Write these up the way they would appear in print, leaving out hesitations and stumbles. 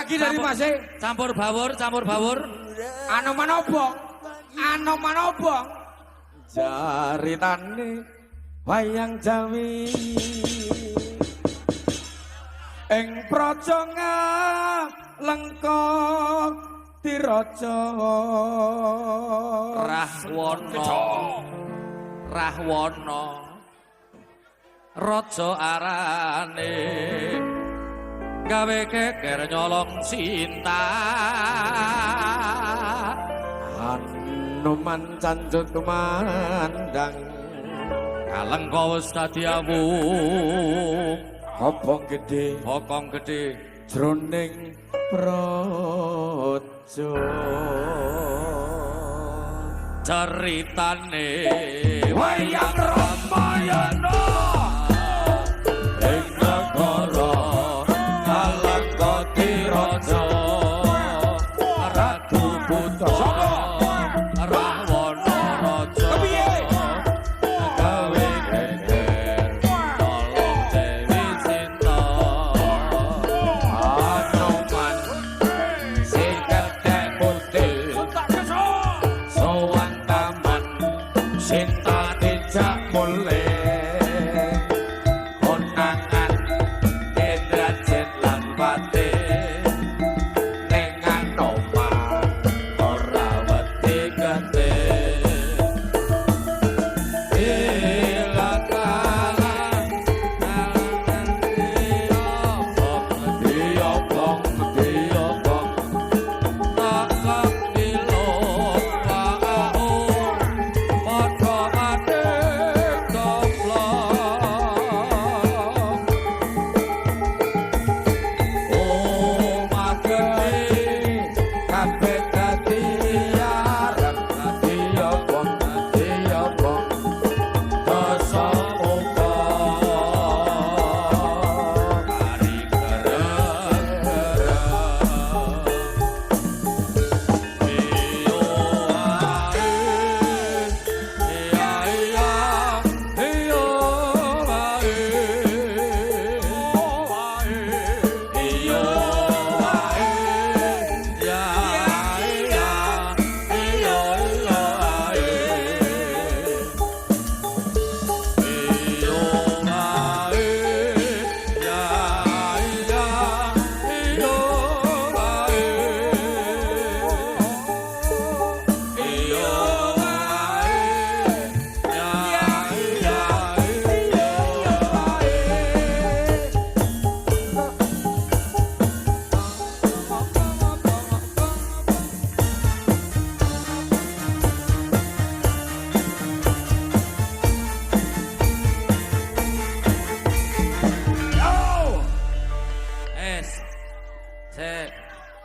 lagi dari Mas. Campur bawur, campur bawur. Anoman opo? Jaritane wayang Jawi. Ing praja lengkok diraja Rahwana raja arane gawe keker nyolong cinta Anoman cancut kumandang kalengka wis dadi awu Hopong gede jroning praja ceritane wayang Ramayana ing negara kalengka diraja ratu putra Rahwana raja gawe geger nolong Dewi Sinta Anoman sing ketek putih sowan taman Sinta dijak mulih konangan Indrajit lan Pati ning Anoman ora wedi gede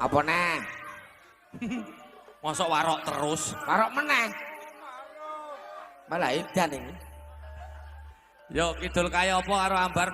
apa neh mosok warok terus warok meneh malah edan iki yo kidul kaya apa karo ambar